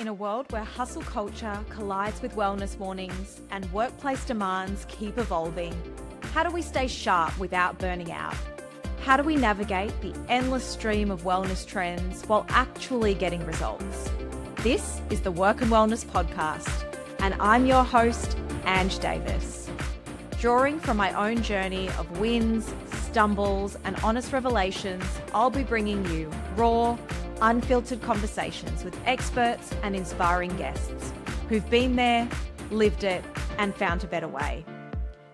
In a world where hustle culture collides with wellness warnings and workplace demands keep evolving, how do we stay sharp without burning out? How do we navigate the endless stream of wellness trends while actually getting results? This is the Work and Wellness Podcast, and I'm your host, Ange Davies. Drawing from my own journey of wins, stumbles, and honest revelations, I'll be bringing you raw, unfiltered conversations with experts and inspiring guests who've been there, lived it, and found a better way.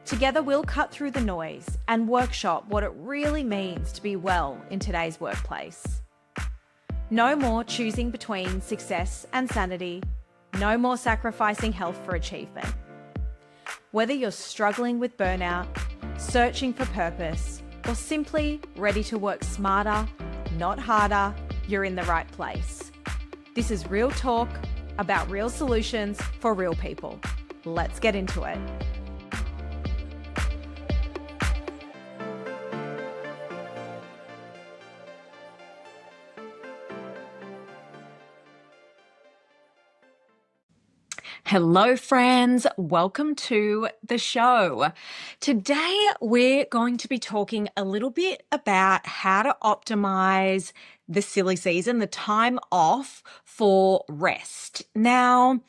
Together, we'll cut through the noise and workshop what it really means to be well in today's workplace. No more choosing between success and sanity. No more sacrificing health for achievement. Whether you're struggling with burnout, searching for purpose, or simply ready to work smarter, not harder, you're in the right place. This is real talk about real solutions for real people. Let's get into it. Hello, friends. Welcome to the show. Today, we're going to be talking a little bit about how to optimize the silly season, the time off for rest. Now,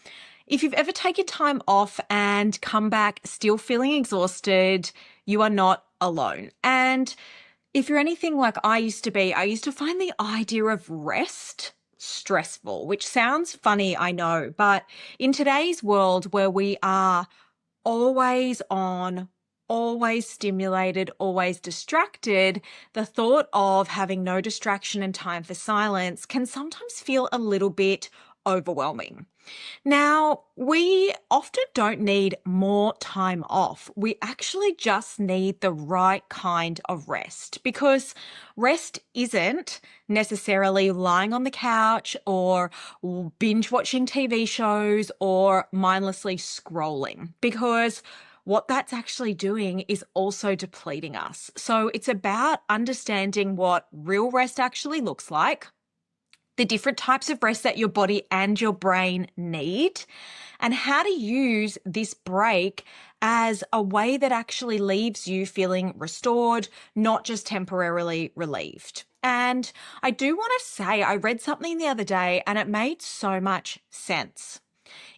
if you've ever taken time off and come back still feeling exhausted, you are not alone. And if you're anything like I used to be, I used to find the idea of rest stressful, which sounds funny, I know, but in today's world where we are always on, always stimulated, always distracted, the thought of having no distraction and time for silence can sometimes feel a little bit overwhelming. Now, we often don't need more time off. We actually just need the right kind of rest, because rest isn't necessarily lying on the couch or binge watching TV shows or mindlessly scrolling, because what that's actually doing is also depleting us. So it's about understanding what real rest actually looks like, the different types of rest that your body and your brain need, and how to use this break as a way that actually leaves you feeling restored, not just temporarily relieved. And I do want to say, I read something the other day and it made so much sense.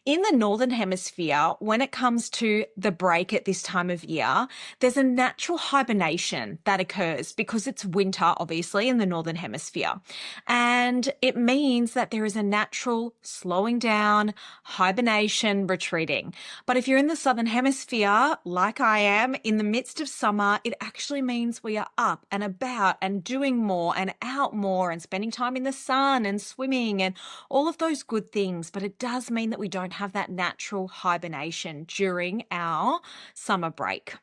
In the Northern Hemisphere, when it comes to the break at this time of year, there's a natural hibernation that occurs because it's winter, obviously, in the Northern Hemisphere. And it means that there is a natural slowing down, hibernation, retreating. But if you're in the Southern Hemisphere, like I am, in the midst of summer, it actually means we are up and about and doing more and out more and spending time in the sun and swimming and all of those good things. But it does mean that we don't have that natural hibernation during our summer break.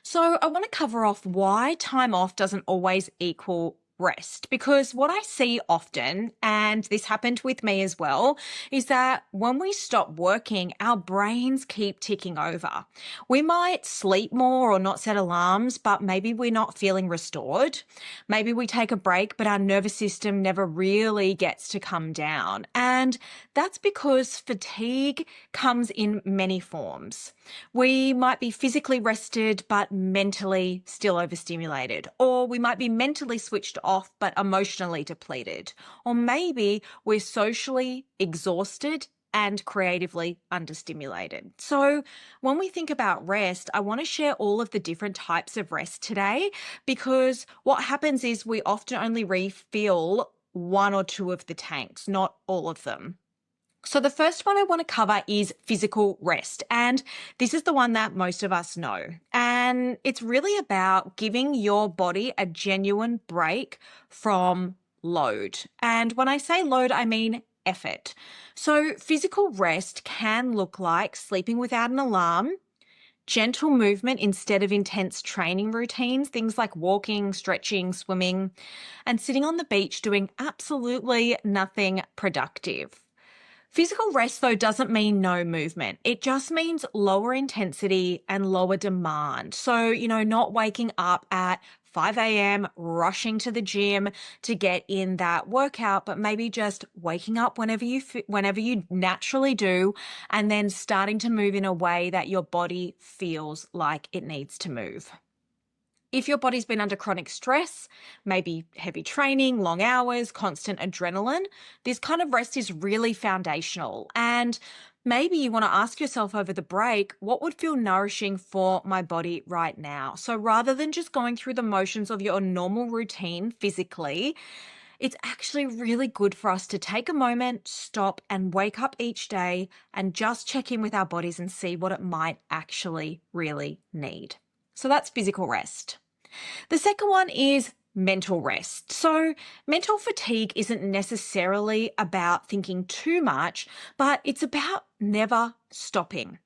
So I want to cover off why time off doesn't always equal rest, because what I see often, and this happened with me as well, is that when we stop working, our brains keep ticking over. We might sleep more or not set alarms, but maybe we're not feeling restored. Maybe we take a break, but our nervous system never really gets to come down. And that's because fatigue comes in many forms. We might be physically rested, but mentally still overstimulated, or we might be mentally switched off, but emotionally depleted. Or maybe we're socially exhausted and creatively understimulated. So when we think about rest, I want to share all of the different types of rest today, because what happens is we often only refill one or two of the tanks, not all of them. So the first one I want to cover is physical rest. And this is the one that most of us know. And it's really about giving your body a genuine break from load. And when I say load, I mean effort. So physical rest can look like sleeping without an alarm, gentle movement instead of intense training routines, things like walking, stretching, swimming, and sitting on the beach doing absolutely nothing productive. Physical rest, though, doesn't mean no movement. It just means lower intensity and lower demand. So, not waking up at 5 a.m., rushing to the gym to get in that workout, but maybe just waking up whenever you naturally do, and then starting to move in a way that your body feels like it needs to move. If your body's been under chronic stress, maybe heavy training, long hours, constant adrenaline, this kind of rest is really foundational. And maybe you want to ask yourself over the break, what would feel nourishing for my body right now? So rather than just going through the motions of your normal routine physically, it's actually really good for us to take a moment, stop, and wake up each day and just check in with our bodies and see what it might actually really need. So that's physical rest. The second one is mental rest. So mental fatigue isn't necessarily about thinking too much, but it's about never stopping.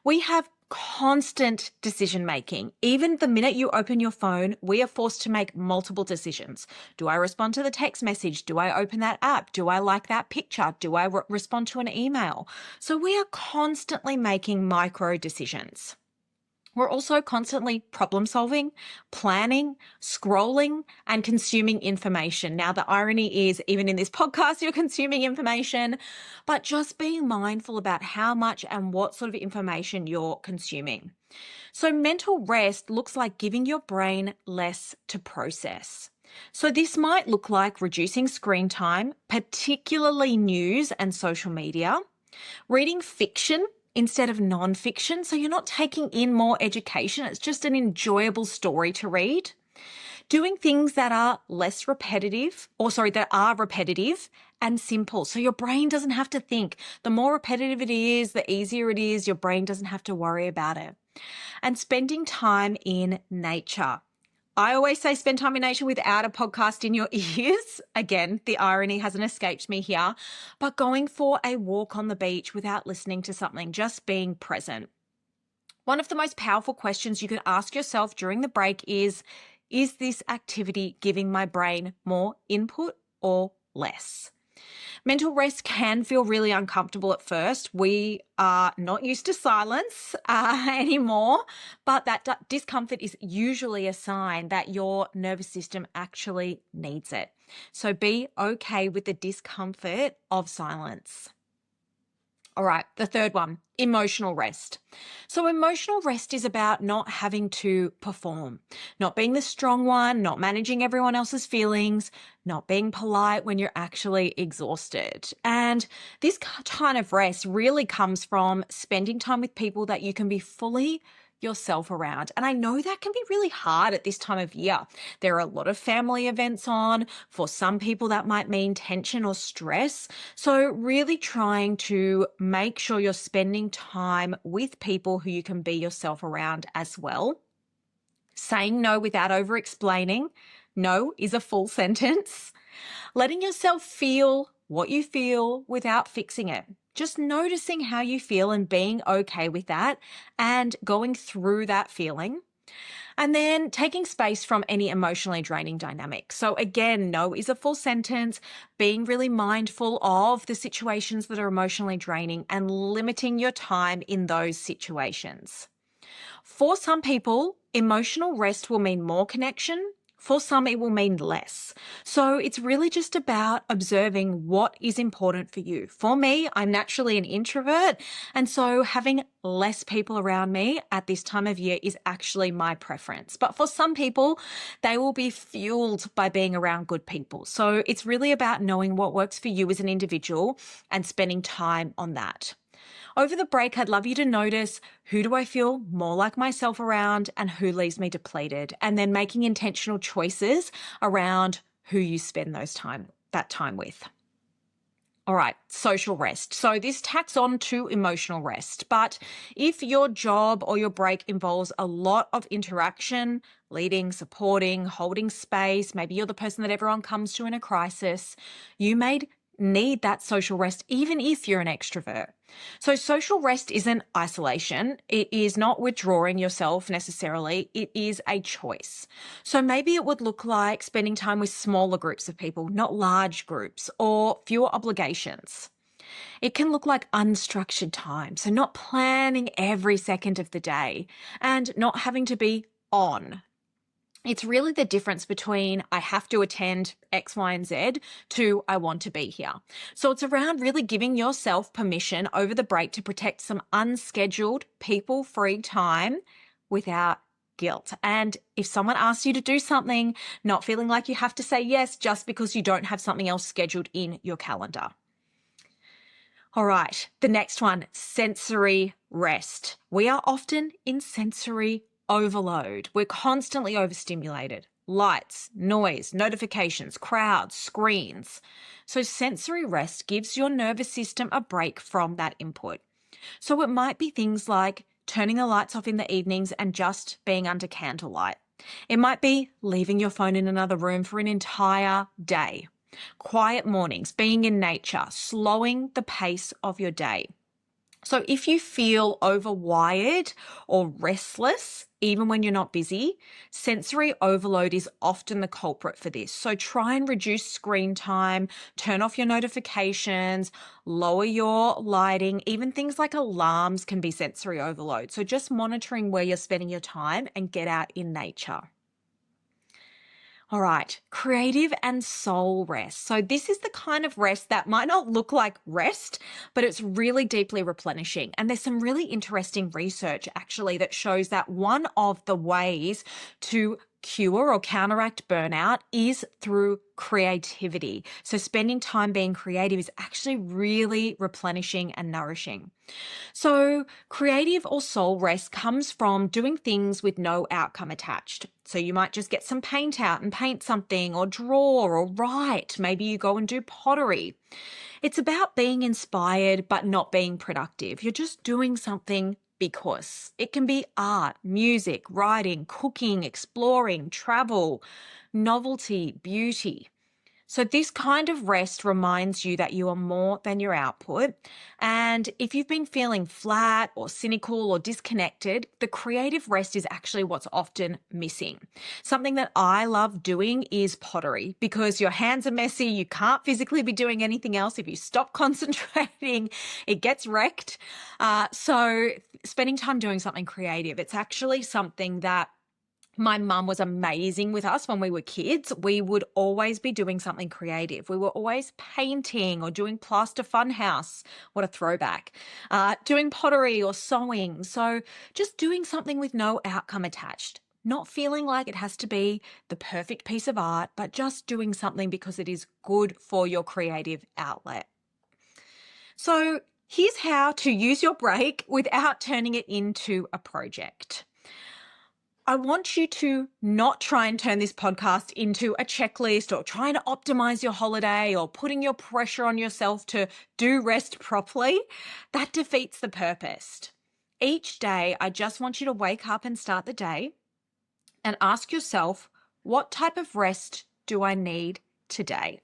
We have constant decision making. Even the minute you open your phone, we are forced to make multiple decisions. Do I respond to the text message? Do I open that app? Do I like that picture? Do I respond to an email? So we are constantly making micro decisions. We're also constantly problem solving, planning, scrolling, and consuming information. Now, the irony is, even in this podcast, you're consuming information, but just being mindful about how much and what sort of information you're consuming. So mental rest looks like giving your brain less to process. So this might look like reducing screen time, particularly news and social media, reading fiction instead of non-fiction, so you're not taking in more education. It's just an enjoyable story to read. Doing things that are that are repetitive and simple. So your brain doesn't have to think. The more repetitive it is, the easier it is. Your brain doesn't have to worry about it. And spending time in nature. I always say spend time in nature without a podcast in your ears. Again, the irony hasn't escaped me here, but going for a walk on the beach without listening to something, just being present. One of the most powerful questions you can ask yourself during the break is this activity giving my brain more input or less? Mental rest can feel really uncomfortable at first. We are not used to silence anymore, but that discomfort is usually a sign that your nervous system actually needs it. So be okay with the discomfort of silence. All right, the third one, emotional rest. So emotional rest is about not having to perform, not being the strong one, not managing everyone else's feelings, not being polite when you're actually exhausted. And this kind of rest really comes from spending time with people that you can be fully yourself around. And I know that can be really hard at this time of year. There are a lot of family events on. For some people, that might mean tension or stress. So really trying to make sure you're spending time with people who you can be yourself around as well. Saying no without over-explaining. No is a full sentence. Letting yourself feel what you feel without fixing it. Just noticing how you feel and being okay with that and going through that feeling. And then taking space from any emotionally draining dynamics. So again, no is a full sentence, being really mindful of the situations that are emotionally draining and limiting your time in those situations. For some people, emotional rest will mean more connection. For some, it will mean less. So it's really just about observing what is important for you. For me, I'm naturally an introvert. And so having less people around me at this time of year is actually my preference. But for some people, they will be fueled by being around good people. So it's really about knowing what works for you as an individual and spending time on that. Over the break, I'd love you to notice, who do I feel more like myself around and who leaves me depleted? And then making intentional choices around who you spend that time with. All right, social rest. So this tacks on to emotional rest. But if your job or your break involves a lot of interaction, leading, supporting, holding space, maybe you're the person that everyone comes to in a crisis, you may need that social rest even if you're an extrovert. So social rest isn't isolation. It is not withdrawing yourself necessarily. It is a choice. So maybe it would look like spending time with smaller groups of people, not large groups, or fewer obligations. It can look like unstructured time. So not planning every second of the day and not having to be on. It's really the difference between I have to attend X, Y, and Z to I want to be here. So it's around really giving yourself permission over the break to protect some unscheduled, people-free time without guilt. And if someone asks you to do something, not feeling like you have to say yes just because you don't have something else scheduled in your calendar. All right, the next one, sensory rest. We are often in sensory overload. We're constantly overstimulated. Lights, noise, notifications, crowds, screens. So sensory rest gives your nervous system a break from that input. So it might be things like turning the lights off in the evenings and just being under candlelight. It might be leaving your phone in another room for an entire day. Quiet mornings, being in nature, slowing the pace of your day. So if you feel overwired or restless, even when you're not busy, sensory overload is often the culprit for this. So try and reduce screen time, turn off your notifications, lower your lighting. Even things like alarms can be sensory overload. So just monitoring where you're spending your time and get out in nature. All right, creative and soul rest. So this is the kind of rest that might not look like rest, but it's really deeply replenishing. And there's some really interesting research actually that shows that one of the ways to cure or counteract burnout is through creativity. So spending time being creative is actually really replenishing and nourishing. So creative or soul rest comes from doing things with no outcome attached. So you might just get some paint out and paint something or draw or write. Maybe you go and do pottery. It's about being inspired but not being productive. You're just doing something because it can be art, music, writing, cooking, exploring, travel, novelty, beauty. So this kind of rest reminds you that you are more than your output. And if you've been feeling flat or cynical or disconnected, the creative rest is actually what's often missing. Something that I love doing is pottery because your hands are messy. You can't physically be doing anything else. If you stop concentrating, it gets wrecked. So spending time doing something creative, it's actually something that my mum was amazing with us when we were kids. We would always be doing something creative. We were always painting or doing plaster funhouse. What a throwback. Doing pottery or sewing. So just doing something with no outcome attached. Not feeling like it has to be the perfect piece of art, but just doing something because it is good for your creative outlet. So here's how to use your break without turning it into a project. I want you to not try and turn this podcast into a checklist or trying to optimize your holiday or putting your pressure on yourself to do rest properly. That defeats the purpose. Each day, I just want you to wake up and start the day and ask yourself, what type of rest do I need today?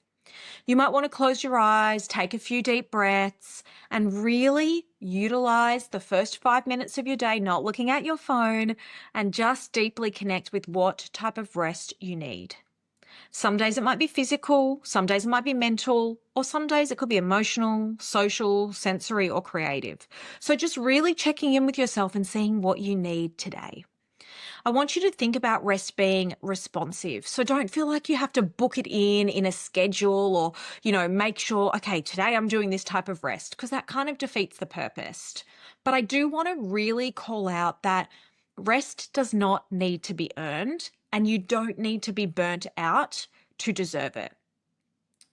You might want to close your eyes, take a few deep breaths, and really utilize the first 5 minutes of your day, not looking at your phone, and just deeply connect with what type of rest you need. Some days it might be physical, some days it might be mental, or some days it could be emotional, social, sensory, or creative. So just really checking in with yourself and seeing what you need today. I want you to think about rest being responsive. So don't feel like you have to book it in a schedule or, make sure, okay, today I'm doing this type of rest, because that kind of defeats the purpose. But I do want to really call out that rest does not need to be earned, and you don't need to be burnt out to deserve it.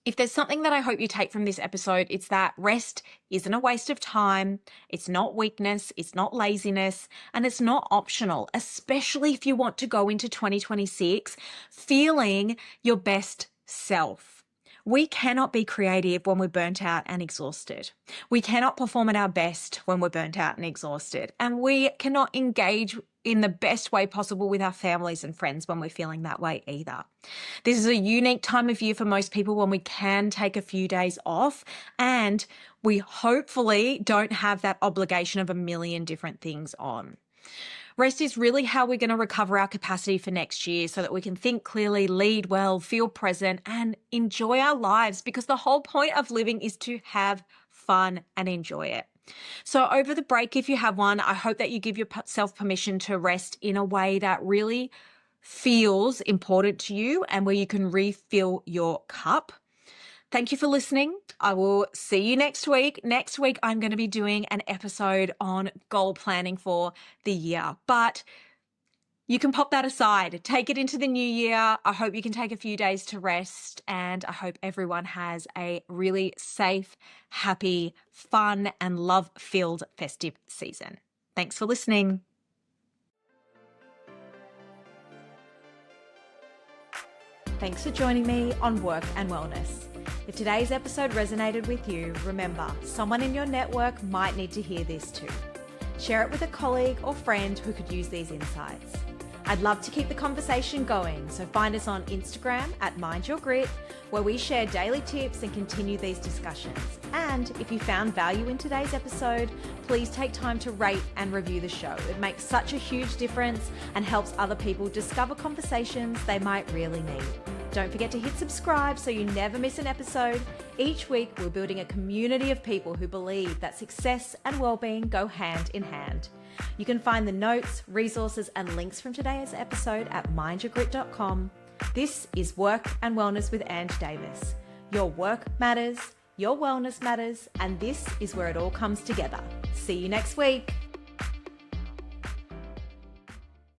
If there's something that I hope you take from this episode, it's that rest isn't a waste of time. It's not weakness. It's not laziness. And it's not optional, especially if you want to go into 2026 feeling your best self. We cannot be creative when we're burnt out and exhausted. We cannot perform at our best when we're burnt out and exhausted. And we cannot engage in the best way possible with our families and friends when we're feeling that way either. This is a unique time of year for most people when we can take a few days off, and we hopefully don't have that obligation of a million different things on. Rest is really how we're going to recover our capacity for next year so that we can think clearly, lead well, feel present, and enjoy our lives, because the whole point of living is to have fun and enjoy it. So over the break, if you have one, I hope that you give yourself permission to rest in a way that really feels important to you and where you can refill your cup. Thank you for listening. I will see you next week. Next week, I'm going to be doing an episode on goal planning for the year, but you can pop that aside, take it into the new year. I hope you can take a few days to rest, and I hope everyone has a really safe, happy, fun, and love-filled festive season. Thanks for listening. Thanks for joining me on Work and Wellness. If today's episode resonated with you, remember, someone in your network might need to hear this too. Share it with a colleague or friend who could use these insights. I'd love to keep the conversation going, so find us on Instagram at Mind Your Grit, where we share daily tips and continue these discussions. And if you found value in today's episode, please take time to rate and review the show. It makes such a huge difference and helps other people discover conversations they might really need. Don't forget to hit subscribe so you never miss an episode. Each week, we're building a community of people who believe that success and well-being go hand in hand. You can find the notes, resources, and links from today's episode at mindyourgrit.com. This is Work and Wellness with Davies. Your work matters, your wellness matters, and this is where it all comes together. See you next week.